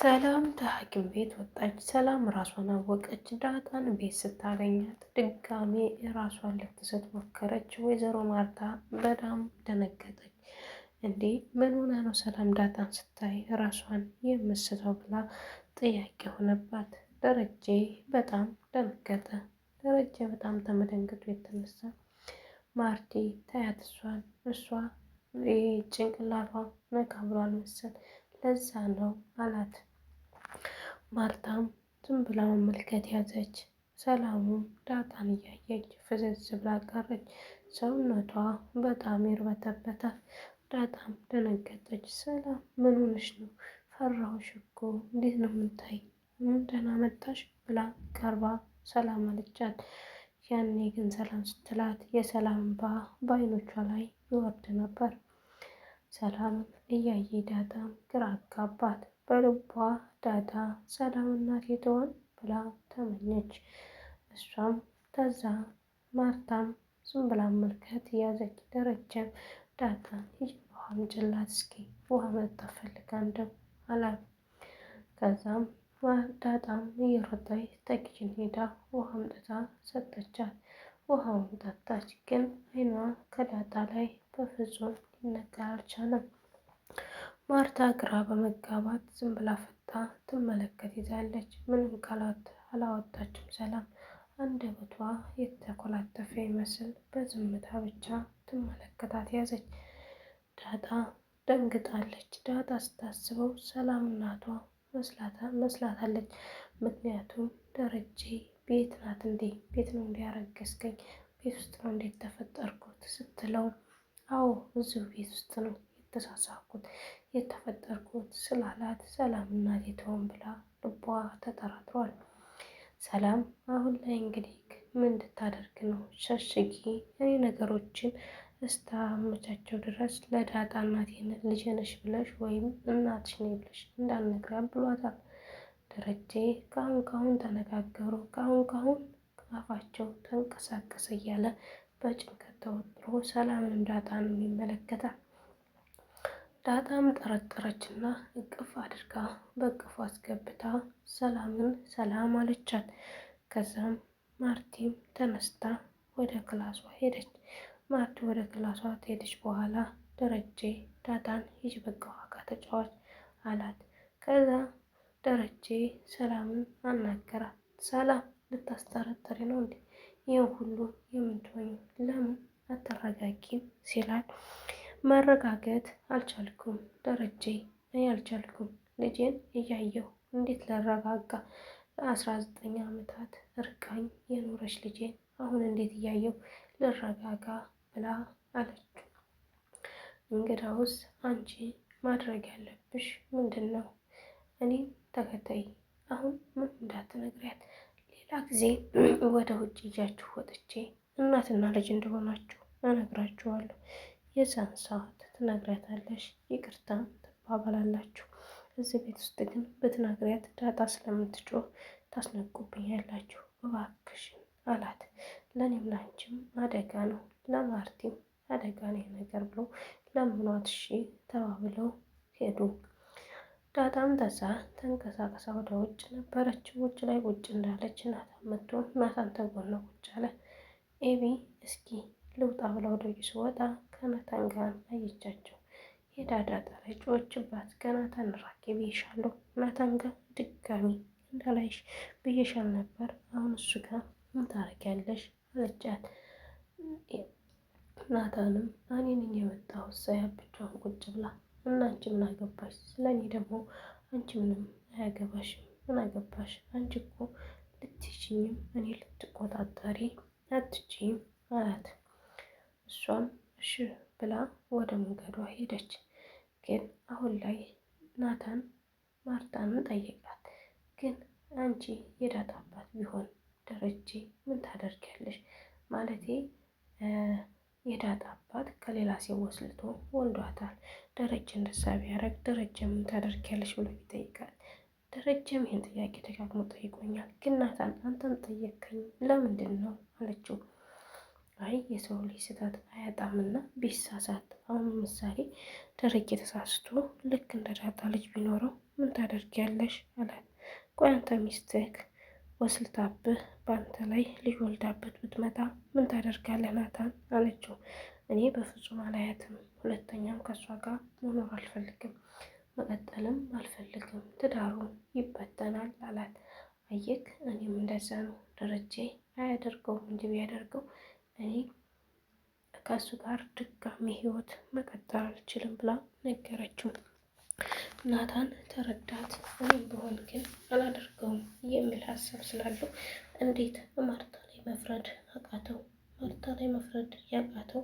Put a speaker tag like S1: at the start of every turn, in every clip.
S1: ሰላም ከሐኪም ቤት ወጣች። ሰላም ራሷን አወቀች። ዳጣን ቤት ስታገኛት ድጋሜ ራሷን ልትስት ሞከረች። ወይዘሮ ማርታ በጣም ደነገጠች። እንዴ ምን ሆና ነው ሰላም ዳጣን ስታይ ራሷን የምስተው ብላ ጥያቄ ሆነባት። ደረጀ በጣም ደነገጠ። ደረጀ በጣም ተመደንገጡ የተነሳ ማርቲ ታያት እሷ ጭንቅላቷ ነቃ ብሏል መሰል ለዛ ነው አላት። ማርታም ዝም ብላ መመልከት ያዘች። ሰላሙም ዳጣን እያየች ፍዝዝ ብላ ቀረች። ሰውነቷ በጣም ይርበተበታል። ዳጣም ደነገጠች። ሰላም ምን ሆነሽ ነው? ፈራሁሽ እኮ እንዴት ነው የምታይ? ደህና መጣሽ ብላ ቀርባ ሰላም አለቻት። ያኔ ግን ሰላም ስትላት የሰላም እንባ በዓይኖቿ ላይ ይወርድ ነበር። ሰላም እያየ ዳጣም ግራ አጋባት። በልቧ ዳጣ ሰላም እናቴ ትሆን ብላ ተመኘች። እሷም ከዛ ማርታም ዝም ብላ መልከት ያዘች። ደረጀም ዳጣን ሂጂ ውሃ አምጪላት እስኪ ውሃ መጠጣት ፈልጋ እንደው አላት። ከዛም ዳጣም እየሮጠች ተኪችን ሄዳ ውሃ አምጥታ ሰጠቻት። ውሃውን ጠጣች። ግን ዓይኗ ከዳጣ ላይ በፍጹም ሊነቀል አልቻለም። ማርታ ግራ በመጋባት ዝም ብላ ፈታ ትመለከት ይዛለች። ምንም ቃላት አላወጣችም። ሰላም አንደበቷ የተኮላተፈ ይመስል በዝምታ ብቻ ትመለከታት ያዘች። ዳጣ ደንግጣለች። ዳጣ ስታስበው ሰላም እናቷ መስላታለች። ምክንያቱም ደረጀ ቤት ናት እንዴ? ቤት ነው እንዲያረገዝከኝ? ቤት ውስጥ ነው እንዴት ተፈጠርኩት ስትለው አዎ እዚሁ ቤት ውስጥ ነው የተሳሳኩት የተፈጠርኩት ስላላት ሰላም እናቴ ትሆን ብላ ልቧ ተጠራጥሯል። ሰላም አሁን ላይ እንግዲህ ምን እንድታደርግ ነው? ሸሽጊ እኔ ነገሮችን እስታመቻቸው ድረስ ለዳጣ እናቴን ልጄ ነሽ ብለሽ ወይም እናትሽ ነኝ ብለሽ እንዳልነግራት ብሏታል። ደረጀ ካሁን ተነጋገሩ ካሁን አፋቸው ተንቀሳቀሰ እያለ በጭንቀት ተወጥሮ ሰላምንም ዳጣንም ይመለከታል። ዳጣም ጠረጠረችና እቅፍ አድርጋ በእቅፏ አስገብታ ሰላምን ሰላም አለቻት። ከዛም ማርቲም ተነስታ ወደ ክላሷ ሄደች። ማርቲ ወደ ክላሷ ከሄደች በኋላ ደረጀ ዳጣን ሂጂ በቃ ውሃ ጋር ተጫዋች አላት። ከዛ ደረጀ ሰላምን አናገራት። ሰላም ልታስጠረጥሪ ነው እንዴ? ይህን ሁሉ የምትሆኙ ለምን አትረጋጊም ሲላል መረጋገጥ አልቻልኩም ደረጀ እኔ አልቻልኩም። ልጄን እያየሁ እንዴት ልረጋጋ? ለ19 ዓመታት እርቃኝ የኖረች ልጄን አሁን እንዴት እያየሁ ልረጋጋ ብላ አለችው። እንግዳውስ አንቺ ማድረግ ያለብሽ ምንድን ነው? እኔም ተከታይ አሁን ምን እንዳትነግሪያት ሌላ ጊዜ ወደ ውጭ ይዣችሁ ወጥቼ እናትና ልጅ እንደሆናችሁ እነግራችኋለሁ። የዛን ሰዓት ትነግሪያታለሽ፣ ይቅርታ ትባባላላችሁ። እዚህ ቤት ውስጥ ግን ብትነግሪያት ዳጣ ስለምትጮህ ታስነቁብኛላችሁ፣ እባክሽን አላት። ለእኔም ላንቺም አደጋ ነው፣ ለማርቲም አደጋ ነው ነገር ብሎ ለምኗት እሺ ተባብለው ሄዱ። ዳጣም ተዛ ተንቀሳቀሳ ወደ ውጭ ነበረች። ውጭ ላይ ቁጭ እንዳለች ናታን መጥቶ ናታን ተጎና ቁጭ አለ። ኤቢ እስኪ ልውጣ ብላ ወደ ውጭ ስወጣ ከናታን ጋር አየቻቸው። ሄዳ ዳጣ ላይ ጮችባት። ከናታን ራቂ ብዬሻለሁ፣ ናታን ጋር ድጋሚ እንዳላይሽ ብዬሻል ነበር። አሁን እሱ ጋር ምን ታረጊያለሽ አለቻት። ናታንም እኔን የመጣሁት ሳያ ብቻዋን ቁጭ ብላ እና አንቺ ምን አገባሽ? ስለኔ ደግሞ አንቺ ምንም አያገባሽም። ምን አገባሽ? አንቺ እኮ ልትይዥኝም እኔ ልትቆጣጠሪ አትችይም አላት። እሷም እሺ ብላ ወደ መንገዷ ሄደች። ግን አሁን ላይ ናታን ማርታንን ጠየቃት። ግን አንቺ የዳጣ አባት ቢሆን ደረጀ ምን ታደርጊያለሽ? ማለቴ የዳጣ አባት ከሌላ ሴት ወስልቶ ወልዷታል። ደረጀ እንደዛ ቢያደርግ ደረጀ ምን ታደርጊያለሽ ብሎ ይጠይቃል። ደረጀም ይህን ጥያቄ ደጋግሞ ጠይቆኛል። ግን ናታን አንተን ጠየቀኝ ለምንድን ነው አለችው። አይ የሰው ልጅ ስህተት አያጣምና ቢሳሳት አሁን ምሳሌ ደረጀ ተሳስቶ ልክ እንደ ዳጣ ልጅ ቢኖረው ምን ታደርጊያለሽ አላት። ቆይ አንተ ሚስትህ ወስልታብህ በአንተ ላይ ልጅ ወልዳበት ብትመጣ ምን ታደርጋለህ ናታን አለችው። እኔ በፍጹም አላያትም፣ ሁለተኛም ከእሷ ጋር መኖር አልፈልግም፣ መቀጠልም አልፈልግም፣ ትዳሩ ይበተናል አላት። አየክ እኔም እንደዛ ነው ደረጀ አያደርገውም እንጂ ቢያደርገው እኔ ከእሱ ጋር ድጋሚ ህይወት መቀጠል አልችልም ብላ ነገረችው። ናታን ተረዳት። እኔም ብሆን ግን አላደርገውም የሚል ሀሳብ ስላለው እንዴት ማርታ ላይ መፍረድ አቃተው? ማርታ ላይ መፍረድ ያቃተው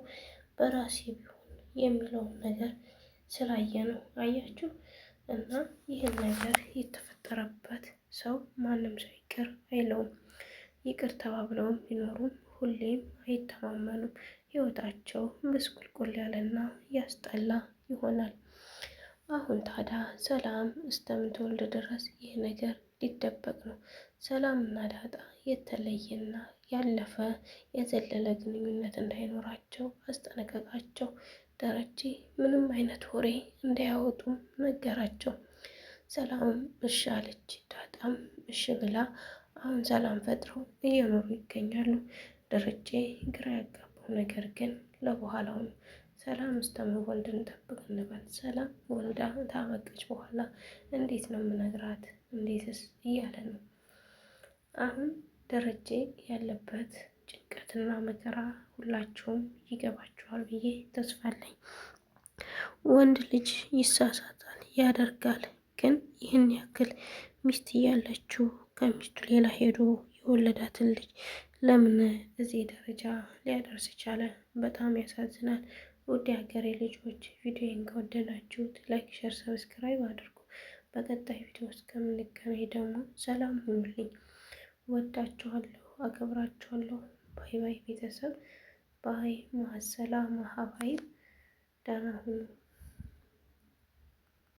S1: በራሴ ቢሆን የሚለውን ነገር ስላየ ነው። አያችሁ እና ይህን ነገር የተፈጠረበት ሰው ማንም ሰው ይቅር አይለውም። ይቅር ተባብለውም ቢኖሩም ሁሌም አይተማመኑም። ህይወታቸው ምስቁልቁል ያለና ያስጠላ ይሆናል። አሁን ታዲያ ሰላም እስከምትወልድ ድረስ ይህ ነገር ሊደበቅ ነው። ሰላም እና ዳጣ የተለየና ያለፈ የዘለለ ግንኙነት እንዳይኖራቸው አስጠነቀቃቸው። ደረጀ ምንም አይነት ወሬ እንዳያወጡም ነገራቸው። ሰላምም እሺ አለች። ዳጣም እሺ ብላ አሁን ሰላም ፈጥረው እየኖሩ ይገኛሉ። ደረጀ ግራ ያጋባው ነገር ግን ለበኋላው ነው። ሰላም እስከምትወልድ እንጠብቅ እንበል። ሰላም ወልዳ ታበቀች በኋላ እንዴት ነው የምነግራት? እንዴትስ እያለ ነው። አሁን ደረጀ ያለበት ጭንቀትና መከራ ሁላችሁም ይገባችኋል ብዬ ተስፋ አለኝ። ወንድ ልጅ ይሳሳታል፣ ያደርጋል። ግን ይህን ያክል ሚስት እያለችው ከሚስቱ ሌላ ሄዶ የወለዳትን ልጅ ለምን እዚህ ደረጃ ሊያደርስ ቻለ? በጣም ያሳዝናል። ውድ የሀገሬ ልጆች ቪዲዮን ከወደዳችሁት ላይክ፣ ሸር፣ ሰብስክራይብ አድርጉ። በቀጣይ ቪዲዮ ውስጥ ከምንገናኝ ደግሞ ሰላም ሁኑልኝ። ወዳችኋለሁ፣ አከብራችኋለሁ። ባይ ባይ ቤተሰብ። ባይ ማሰላ ማሀባይ ደህና ሁኑ።